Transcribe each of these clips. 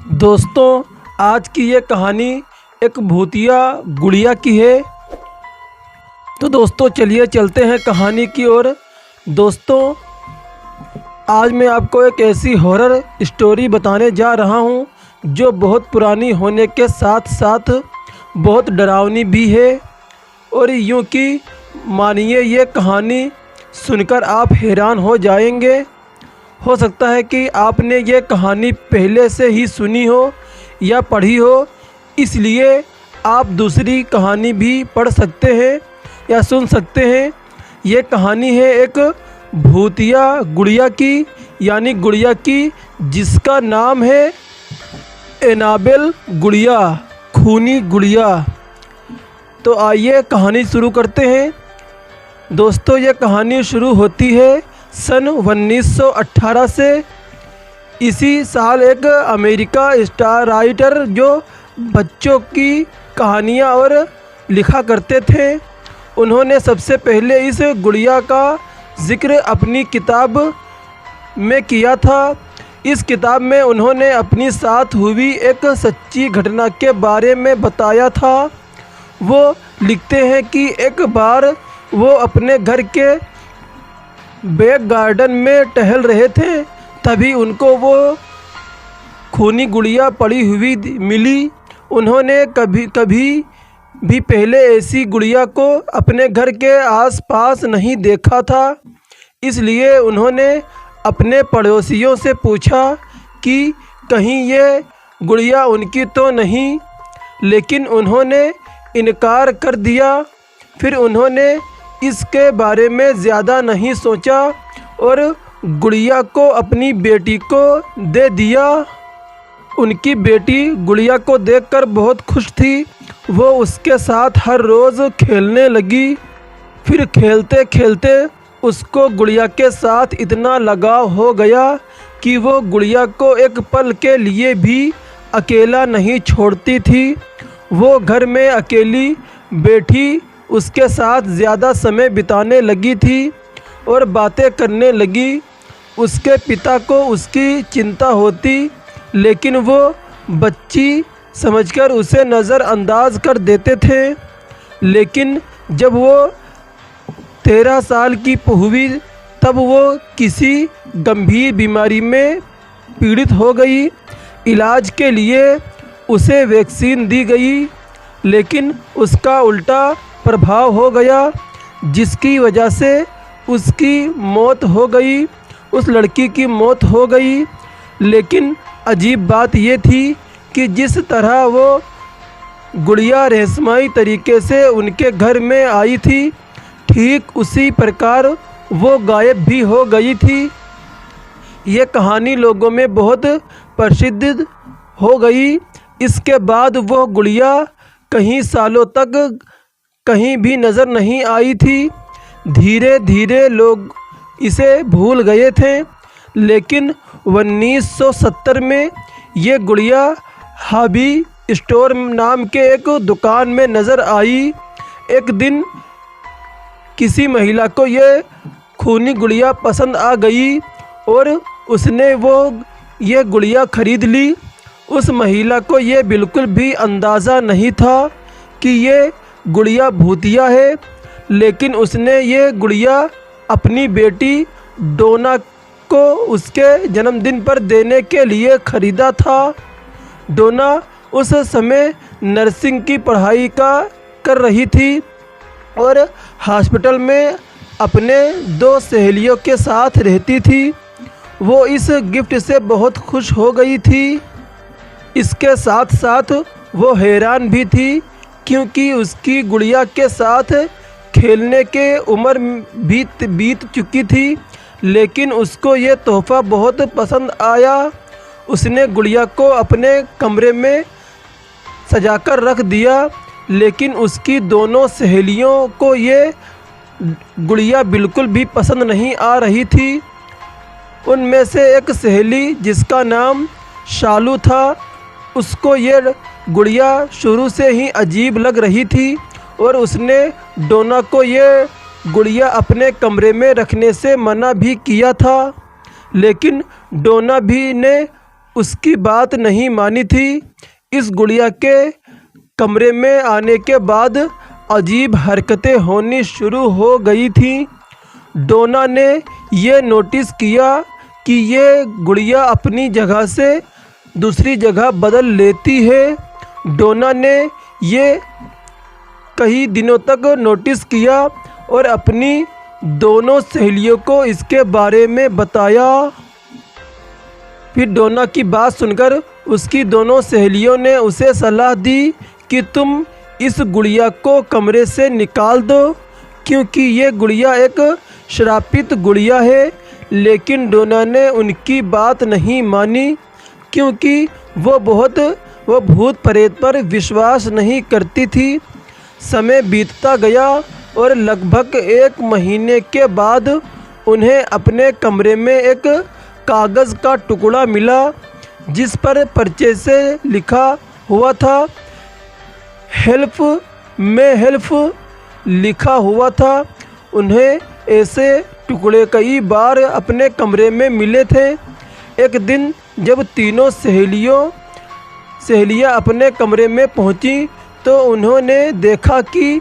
दोस्तों, आज की ये कहानी एक भूतिया गुड़िया की है। तो दोस्तों चलिए चलते हैं कहानी की ओर। दोस्तों, आज मैं आपको एक ऐसी हॉरर स्टोरी बताने जा रहा हूँ जो बहुत पुरानी होने के साथ साथ बहुत डरावनी भी है। और यूँ कि मानिए ये कहानी सुनकर आप हैरान हो जाएंगे। हो सकता है कि आपने ये कहानी पहले से ही सुनी हो या पढ़ी हो, इसलिए आप दूसरी कहानी भी पढ़ सकते हैं या सुन सकते हैं। ये कहानी है एक भूतिया गुड़िया की, यानी गुड़िया की जिसका नाम है एनाबेल गुड़िया, खूनी गुड़िया। तो आइए कहानी शुरू करते हैं। दोस्तों, ये कहानी शुरू होती है सन 1918 से। इसी साल एक अमेरिका स्टार राइटर जो बच्चों की कहानियाँ और लिखा करते थे, उन्होंने सबसे पहले इस गुड़िया का ज़िक्र अपनी किताब में किया था। इस किताब में उन्होंने अपनी साथ हुई एक सच्ची घटना के बारे में बताया था। वो लिखते हैं कि एक बार वो अपने घर के बैक गार्डन में टहल रहे थे, तभी उनको वो खूनी गुड़िया पड़ी हुई मिली। उन्होंने कभी भी पहले ऐसी गुड़िया को अपने घर के आसपास नहीं देखा था, इसलिए उन्होंने अपने पड़ोसियों से पूछा कि कहीं ये गुड़िया उनकी तो नहीं, लेकिन उन्होंने इनकार कर दिया। फिर उन्होंने इसके बारे में ज़्यादा नहीं सोचा और गुड़िया को अपनी बेटी को दे दिया। उनकी बेटी गुड़िया को देखकर बहुत खुश थी। वो उसके साथ हर रोज़ खेलने लगी। फिर खेलते खेलते उसको गुड़िया के साथ इतना लगाव हो गया कि वो गुड़िया को एक पल के लिए भी अकेला नहीं छोड़ती थी। वो घर में अकेली बैठी उसके साथ ज़्यादा समय बिताने लगी थी और बातें करने लगी। उसके पिता को उसकी चिंता होती, लेकिन वो बच्ची समझकर उसे नज़रअंदाज कर देते थे। लेकिन जब वो 13 साल की हुई, तब वो किसी गंभीर बीमारी में पीड़ित हो गई। इलाज के लिए उसे वैक्सीन दी गई, लेकिन उसका उल्टा प्रभाव हो गया, जिसकी वजह से उसकी मौत हो गई। उस लड़की की मौत हो गई। लेकिन अजीब बात ये थी कि जिस तरह वो गुड़िया रहस्यमयी तरीके से उनके घर में आई थी, ठीक उसी प्रकार वो गायब भी हो गई थी। ये कहानी लोगों में बहुत प्रसिद्ध हो गई। इसके बाद वो गुड़िया कई सालों तक कहीं भी नज़र नहीं आई थी। धीरे धीरे लोग इसे भूल गए थे। लेकिन 1970 में ये गुड़िया हॉबी स्टोर नाम के एक दुकान में नज़र आई। एक दिन किसी महिला को ये खूनी गुड़िया पसंद आ गई और उसने ये गुड़िया ख़रीद ली। उस महिला को ये बिल्कुल भी अंदाज़ा नहीं था कि ये गुड़िया भूतिया है, लेकिन उसने ये गुड़िया अपनी बेटी डोना को उसके जन्मदिन पर देने के लिए ख़रीदा था। डोना उस समय नर्सिंग की पढ़ाई कर रही थी और हॉस्पिटल में अपने 2 सहेलियों के साथ रहती थी। वो इस गिफ्ट से बहुत खुश हो गई थी। इसके साथ साथ वो हैरान भी थी, क्योंकि उसकी गुड़िया के साथ खेलने के उम्र बीत चुकी थी। लेकिन उसको ये तोहफ़ा बहुत पसंद आया। उसने गुड़िया को अपने कमरे में सजाकर रख दिया। लेकिन उसकी दोनों सहेलियों को ये गुड़िया बिल्कुल भी पसंद नहीं आ रही थी। उनमें से एक सहेली, जिसका नाम शालू था, उसको ये गुड़िया शुरू से ही अजीब लग रही थी और उसने डोना को ये गुड़िया अपने कमरे में रखने से मना भी किया था। लेकिन डोना भी ने उसकी बात नहीं मानी थी। इस गुड़िया के कमरे में आने के बाद अजीब हरकतें होनी शुरू हो गई थीं। डोना ने ये नोटिस किया कि ये गुड़िया अपनी जगह से दूसरी जगह बदल लेती है। डोना ने ये कई दिनों तक नोटिस किया और अपनी दोनों सहेलियों को इसके बारे में बताया। फिर डोना की बात सुनकर उसकी दोनों सहेलियों ने उसे सलाह दी कि तुम इस गुड़िया को कमरे से निकाल दो, क्योंकि ये गुड़िया एक श्रापित गुड़िया है। लेकिन डोना ने उनकी बात नहीं मानी, क्योंकि वो भूत प्रेत पर विश्वास नहीं करती थी। समय बीतता गया और लगभग 1 महीने के बाद उन्हें अपने कमरे में एक कागज़ का टुकड़ा मिला, जिस पर पर्चे से लिखा हुआ था हेल्प में हेल्प लिखा हुआ था। उन्हें ऐसे टुकड़े कई बार अपने कमरे में मिले थे। एक दिन जब तीनों सहेलियां अपने कमरे में पहुंची तो उन्होंने देखा कि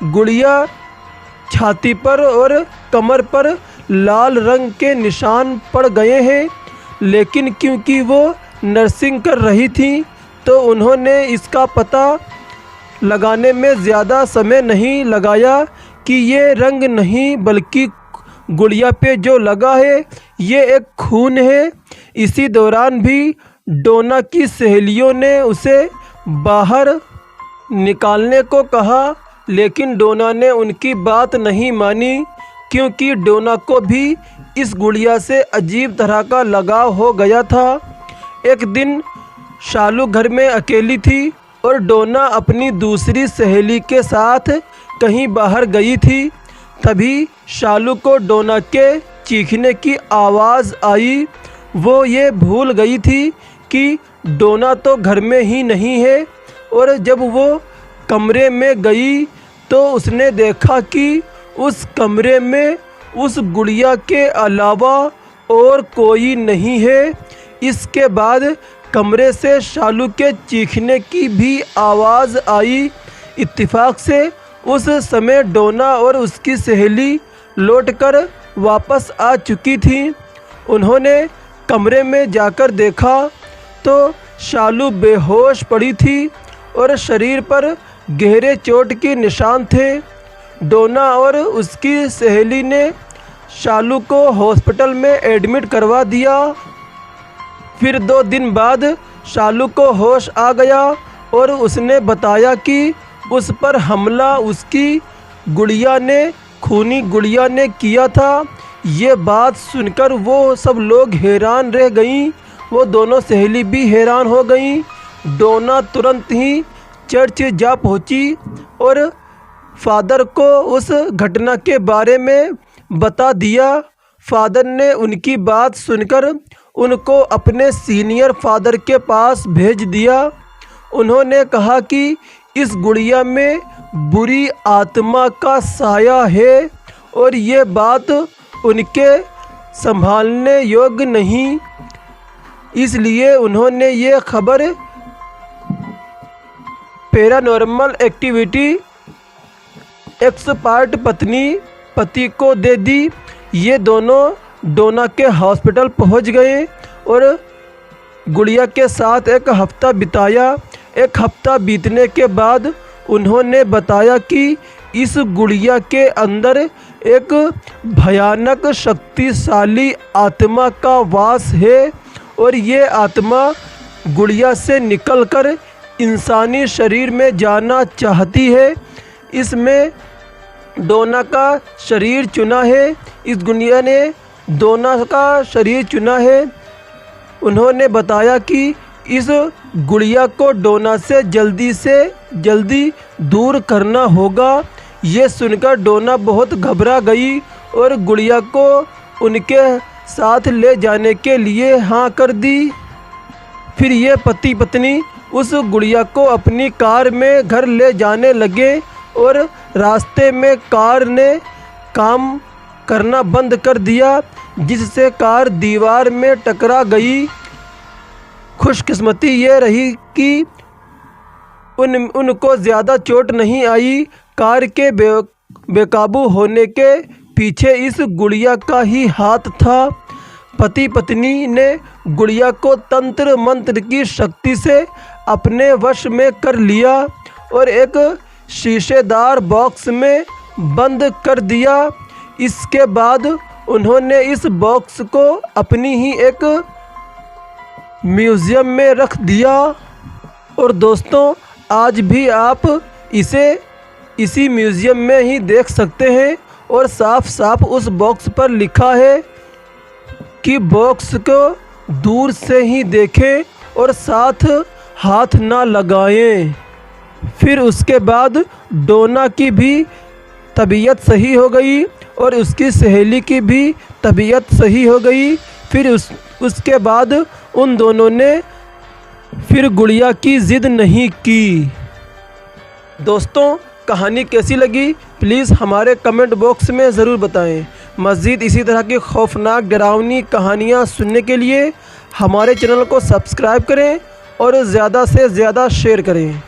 गुड़िया छाती पर और कमर पर लाल रंग के निशान पड़ गए हैं। लेकिन क्योंकि वो नर्सिंग कर रही थी तो उन्होंने इसका पता लगाने में ज़्यादा समय नहीं लगाया कि ये रंग नहीं बल्कि गुड़िया पे जो लगा है ये एक खून है। इसी दौरान भी डोना की सहेलियों ने उसे बाहर निकालने को कहा, लेकिन डोना ने उनकी बात नहीं मानी, क्योंकि डोना को भी इस गुड़िया से अजीब तरह का लगाव हो गया था। एक दिन शालू घर में अकेली थी और डोना अपनी दूसरी सहेली के साथ कहीं बाहर गई थी। तभी शालू को डोना के चीखने की आवाज़ आई। वो ये भूल गई थी कि डोना तो घर में ही नहीं है, और जब वो कमरे में गई तो उसने देखा कि उस कमरे में उस गुड़िया के अलावा और कोई नहीं है। इसके बाद कमरे से शालू के चीखने की भी आवाज़ आई। इत्तेफाक से उस समय डोना और उसकी सहेली लौटकर वापस आ चुकी थी। उन्होंने कमरे में जाकर देखा तो शालू बेहोश पड़ी थी और शरीर पर गहरे चोट के निशान थे। डोना और उसकी सहेली ने शालू को हॉस्पिटल में एडमिट करवा दिया। फिर 2 दिन बाद शालू को होश आ गया और उसने बताया कि उस पर हमला उसकी खूनी गुड़िया ने किया था। ये बात सुनकर वो सब लोग हैरान रह गईं। वो दोनों सहेली भी हैरान हो गईं। डोना तुरंत ही चर्च जा पहुंची और फादर को उस घटना के बारे में बता दिया। फादर ने उनकी बात सुनकर उनको अपने सीनियर फादर के पास भेज दिया। उन्होंने कहा कि इस गुड़िया में बुरी आत्मा का साया है और ये बात उनके संभालने योग्य नहीं, इसलिए उन्होंने ये खबर पैरानॉर्मल एक्टिविटी एक्सपर्ट पति को दे दी। ये दोनों डोना के हॉस्पिटल पहुंच गए और गुड़िया के साथ एक हफ्ता बिताया। एक हफ्ता बीतने के बाद उन्होंने बताया कि इस गुड़िया के अंदर एक भयानक शक्तिशाली आत्मा का वास है और ये आत्मा गुड़िया से निकलकर इंसानी शरीर में जाना चाहती है। इसमें डोना का शरीर चुना है। इस गुड़िया ने डोना का शरीर चुना है। उन्होंने बताया कि इस गुड़िया को डोना से जल्दी दूर करना होगा। ये सुनकर डोना बहुत घबरा गई और गुड़िया को उनके साथ ले जाने के लिए हाँ कर दी। फिर ये पति पत्नी उस गुड़िया को अपनी कार में घर ले जाने लगे और रास्ते में कार ने काम करना बंद कर दिया, जिससे कार दीवार में टकरा गई। खुशकिस्मती ये रही कि उनको ज़्यादा चोट नहीं आई। कार के बेकाबू होने के पीछे इस गुड़िया का ही हाथ था। पति पत्नी ने गुड़िया को तंत्र मंत्र की शक्ति से अपने वश में कर लिया और एक शीशेदार बॉक्स में बंद कर दिया। इसके बाद उन्होंने इस बॉक्स को अपनी ही एक म्यूज़ियम में रख दिया। और दोस्तों, आज भी आप इसे इसी म्यूज़ियम में ही देख सकते हैं और साफ साफ उस बॉक्स पर लिखा है कि बॉक्स को दूर से ही देखें और साथ हाथ ना लगाएं। फिर उसके बाद डोना की भी तबीयत सही हो गई और उसकी सहेली की भी तबीयत सही हो गई। फिर उसके बाद उन दोनों ने फिर गुड़िया की ज़िद नहीं की। दोस्तों, कहानी कैसी लगी प्लीज़ हमारे कमेंट बॉक्स में ज़रूर बताएं। मज़ीद इसी तरह की खौफनाक डरावनी कहानियाँ सुनने के लिए हमारे चैनल को सब्सक्राइब करें और ज़्यादा से ज़्यादा शेयर करें।